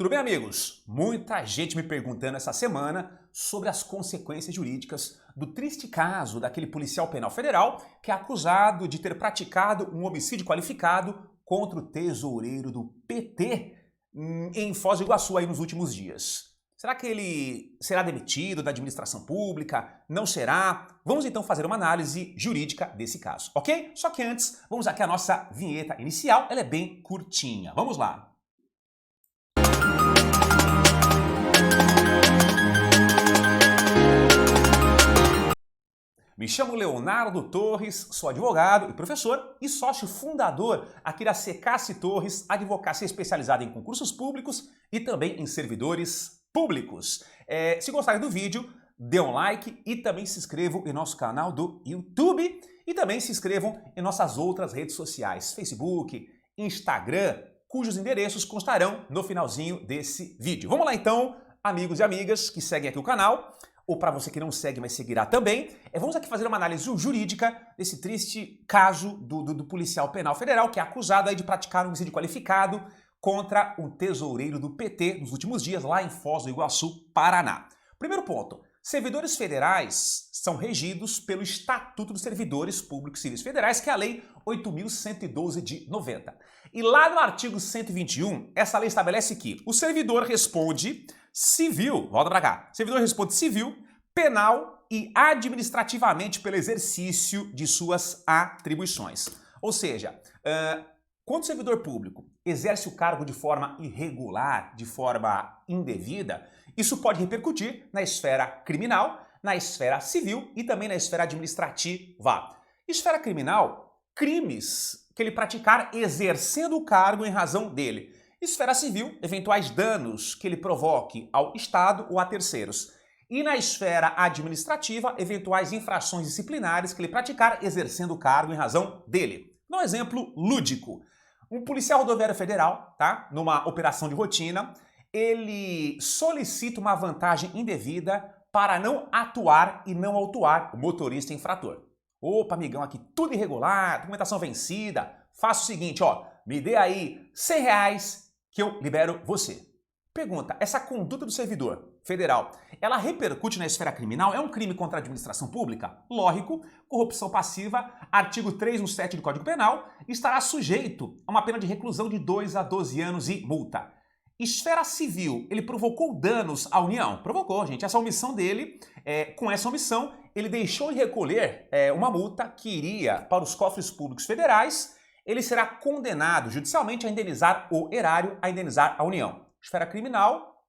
Tudo bem, amigos? Muita gente me perguntando essa semana sobre as consequências jurídicas do triste caso daquele policial penal federal que é acusado de ter praticado um homicídio qualificado contra o tesoureiro do PT em Foz do Iguaçu aí nos últimos dias. Será que ele será demitido da administração pública? Não será? Vamos então fazer uma análise jurídica desse caso, ok? Só que antes, vamos aqui a nossa vinheta inicial, ela é bem curtinha. Vamos lá! Me chamo Leonardo Torres, sou advogado e professor e sócio fundador aqui da Secassi Torres, advocacia especializada em concursos públicos e também em servidores públicos. Se gostarem do vídeo, dê um like e também se inscrevam em nosso canal do YouTube e também se inscrevam em nossas outras redes sociais, Facebook, Instagram, cujos endereços constarão no finalzinho desse vídeo. Vamos lá então, amigos e amigas que seguem aqui o canal, ou para você que não segue, mas seguirá também, vamos aqui fazer uma análise jurídica desse triste caso do policial penal federal que é acusado aí de praticar um homicídio qualificado contra o tesoureiro do PT nos últimos dias lá em Foz do Iguaçu, Paraná. Primeiro ponto, servidores federais são regidos pelo Estatuto dos Servidores Públicos Civis Federais, que é a Lei 8.112 de 90. E lá no artigo 121, essa lei estabelece que o servidor responde civil, volta pra cá, servidor responde civil, penal e administrativamente pelo exercício de suas atribuições. Ou seja, quando o servidor público exerce o cargo de forma irregular, de forma indevida, isso pode repercutir na esfera criminal, na esfera civil e também na esfera administrativa. Esfera criminal, crimes que ele praticar exercendo o cargo em razão dele. Esfera civil, eventuais danos que ele provoque ao Estado ou a terceiros. E na esfera administrativa, eventuais infrações disciplinares que ele praticar exercendo o cargo em razão dele. Dá um exemplo lúdico. Um policial rodoviário federal, tá? Numa operação de rotina, ele solicita uma vantagem indevida para não atuar e não autuar o motorista infrator. Opa, amigão, aqui tudo irregular, documentação vencida. Faça o seguinte, ó, me dê aí R$100 que eu libero você. Pergunta, essa conduta do servidor federal, ela repercute na esfera criminal? É um crime contra a administração pública? Lógico, corrupção passiva, artigo 317 do Código Penal, estará sujeito a uma pena de reclusão de 2 a 12 anos e multa. Esfera civil, ele provocou danos à União? Provocou, gente. Essa omissão dele, com essa omissão, ele deixou de recolher uma multa que iria para os cofres públicos federais. Ele será condenado judicialmente a indenizar o erário, a indenizar a União. Esfera criminal,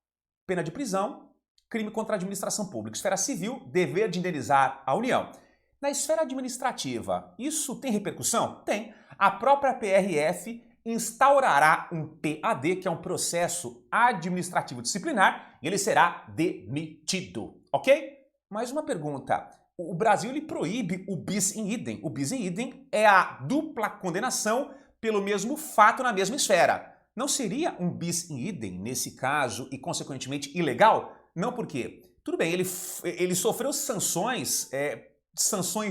pena de prisão, crime contra a administração pública. Esfera civil, dever de indenizar a União. Na esfera administrativa, isso tem repercussão? Tem. A própria PRF instaurará um PAD, que é um processo administrativo disciplinar, e ele será demitido, ok? Mais uma pergunta. O Brasil ele proíbe o bis in idem. O bis in idem é a dupla condenação pelo mesmo fato na mesma esfera. Não seria um bis in idem nesse caso e, consequentemente, ilegal? Não, por quê? Tudo bem, ele sofreu sanções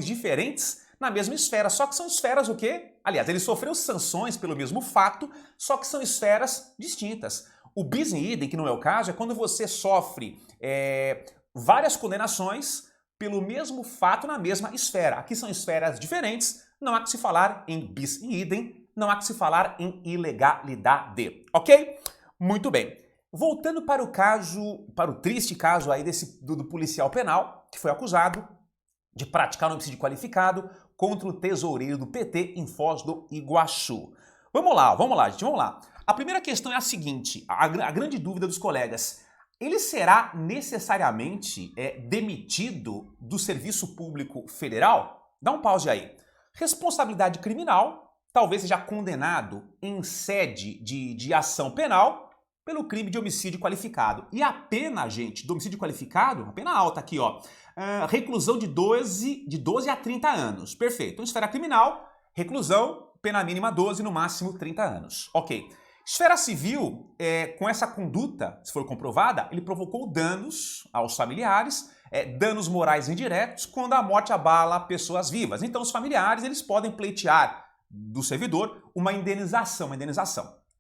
diferentes na mesma esfera, só que são esferas o quê? Aliás, ele sofreu sanções pelo mesmo fato, só que são esferas distintas. O bis in idem, que não é o caso, é quando você sofre várias condenações pelo mesmo fato na mesma esfera. Aqui são esferas diferentes, não há que se falar em bis in idem, não há que se falar em ilegalidade, ok? Muito bem. Voltando para o caso, para o triste caso aí do policial penal, que foi acusado de praticar um homicídio qualificado contra o tesoureiro do PT em Foz do Iguaçu. Vamos lá, gente, vamos lá. A primeira questão é a seguinte, a grande dúvida dos colegas. Ele será necessariamente demitido do serviço público federal? Dá um pause aí. Responsabilidade criminal, talvez seja condenado em sede de ação penal pelo crime de homicídio qualificado. E a pena, gente, do homicídio qualificado, a pena alta aqui, ó, reclusão de 12 a 30 anos. Perfeito. Então, esfera criminal, reclusão, pena mínima 12, no máximo 30 anos. Ok. Esfera civil, com essa conduta, se for comprovada, ele provocou danos aos familiares, danos morais indiretos, quando a morte abala pessoas vivas. Então, os familiares eles podem pleitear do servidor uma indenização.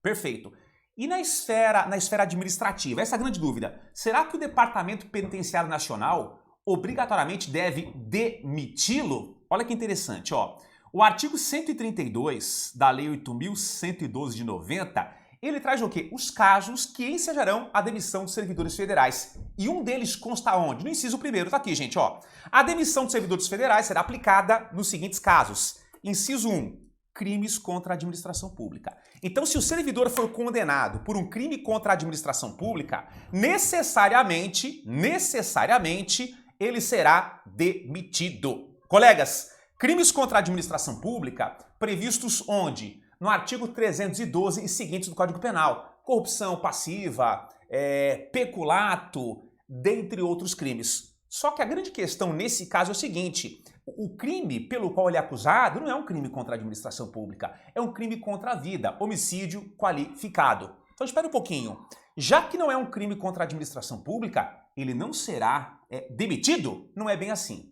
Perfeito. E na esfera administrativa, essa é a grande dúvida. Será que o Departamento Penitenciário Nacional obrigatoriamente deve demiti-lo? Olha que interessante, ó. O artigo 132 da Lei 8.112 de 90, ele traz o quê? Os casos que ensejarão a demissão de servidores federais. E um deles consta onde? No inciso 1º, tá aqui, gente, ó. A demissão de servidores federais será aplicada nos seguintes casos. Inciso 1, crimes contra a administração pública. Então, se o servidor for condenado por um crime contra a administração pública, necessariamente, ele será demitido. Colegas, crimes contra a administração pública previstos onde? No artigo 312 e seguintes do Código Penal. Corrupção passiva, peculato, dentre outros crimes. Só que a grande questão nesse caso é o seguinte: o crime pelo qual ele é acusado não é um crime contra a administração pública, é um crime contra a vida, homicídio qualificado. Então espera um pouquinho. Já que não é um crime contra a administração pública, ele não será demitido? Não é bem assim.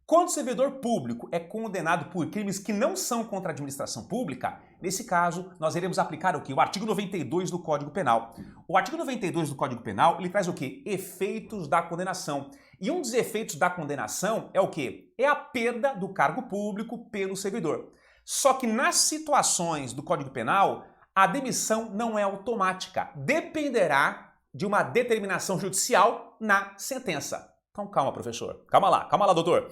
Quando o servidor público é condenado por crimes que não são contra a administração pública, nesse caso, nós iremos aplicar o quê? O artigo 92 do Código Penal. O artigo 92 do Código Penal, ele traz o quê? Efeitos da condenação. E um dos efeitos da condenação é o quê? É a perda do cargo público pelo servidor. Só que nas situações do Código Penal, a demissão não é automática. Dependerá de uma determinação judicial na sentença. Então calma, professor. Calma lá, doutor.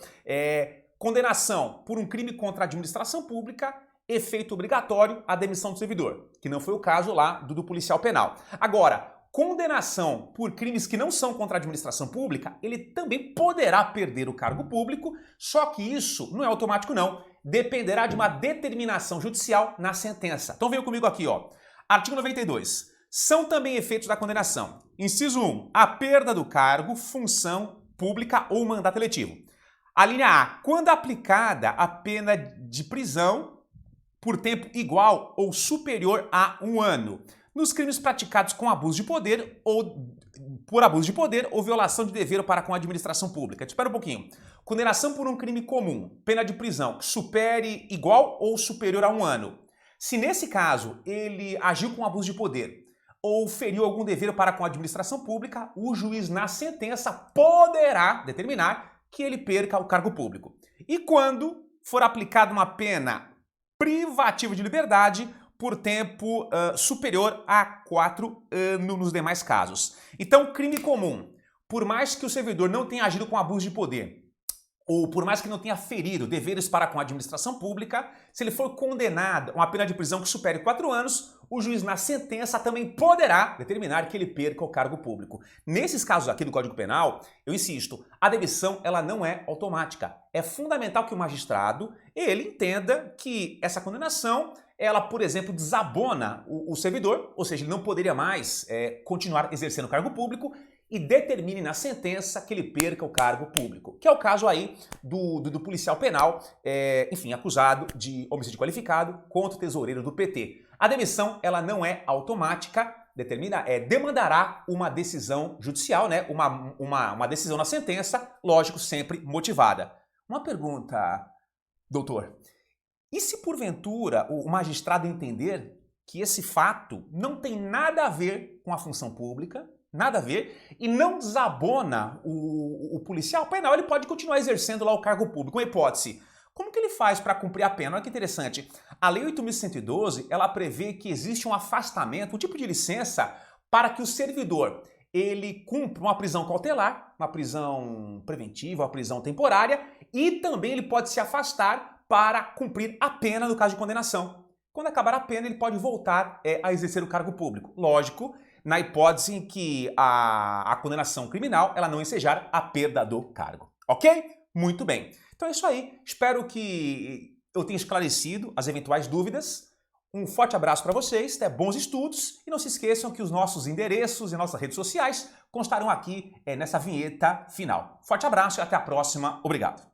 Condenação por um crime contra a administração pública, efeito obrigatório, a demissão do servidor, que não foi o caso lá do policial penal. Agora, condenação por crimes que não são contra a administração pública, ele também poderá perder o cargo público, só que isso não é automático não, dependerá de uma determinação judicial na sentença. Então venha comigo aqui, ó. Artigo 92. São também efeitos da condenação. Inciso 1. A perda do cargo, função pública ou mandato eletivo. A linha A. Quando aplicada a pena de prisão por tempo igual ou superior a 1 ano, nos crimes praticados com abuso de poder ou por abuso de poder ou violação de dever para com a administração pública. Espera um pouquinho. Condenação por um crime comum, pena de prisão que supere igual ou superior a 1 ano. Se nesse caso ele agiu com abuso de poder ou feriu algum dever para com a administração pública, o juiz na sentença poderá determinar que ele perca o cargo público. E quando for aplicada uma pena privativa de liberdade por tempo superior a 4 anos nos demais casos. Então, crime comum, por mais que o servidor não tenha agido com abuso de poder, ou por mais que não tenha ferido deveres para com a administração pública, se ele for condenado a uma pena de prisão que supere 4 anos, o juiz na sentença também poderá determinar que ele perca o cargo público. Nesses casos aqui do Código Penal, eu insisto, a demissão ela não é automática. É fundamental que o magistrado ele entenda que essa condenação, ela, por exemplo, desabona o servidor, ou seja, ele não poderia mais continuar exercendo o cargo público, e determine na sentença que ele perca o cargo público, que é o caso aí do policial penal, enfim, acusado de homicídio qualificado contra o tesoureiro do PT. A demissão, ela não é automática, demandará uma decisão judicial, né? Uma decisão na sentença, lógico, sempre motivada. Uma pergunta, doutor, e se porventura o magistrado entender que esse fato não tem nada a ver com a função pública, nada a ver, e não desabona o policial penal, ele pode continuar exercendo lá o cargo público. Uma hipótese. Como que ele faz para cumprir a pena? Olha que interessante. A Lei 8.112, ela prevê que existe um afastamento, um tipo de licença, para que o servidor ele cumpra uma prisão cautelar, uma prisão preventiva, uma prisão temporária, e também ele pode se afastar para cumprir a pena no caso de condenação. Quando acabar a pena, ele pode voltar a exercer o cargo público. Lógico, na hipótese em que a condenação criminal ela não ensejar a perda do cargo. Ok? Muito bem. Então é isso aí. Espero que eu tenha esclarecido as eventuais dúvidas. Um forte abraço para vocês, bons estudos e não se esqueçam que os nossos endereços e nossas redes sociais constarão aqui nessa vinheta final. Forte abraço e até a próxima. Obrigado.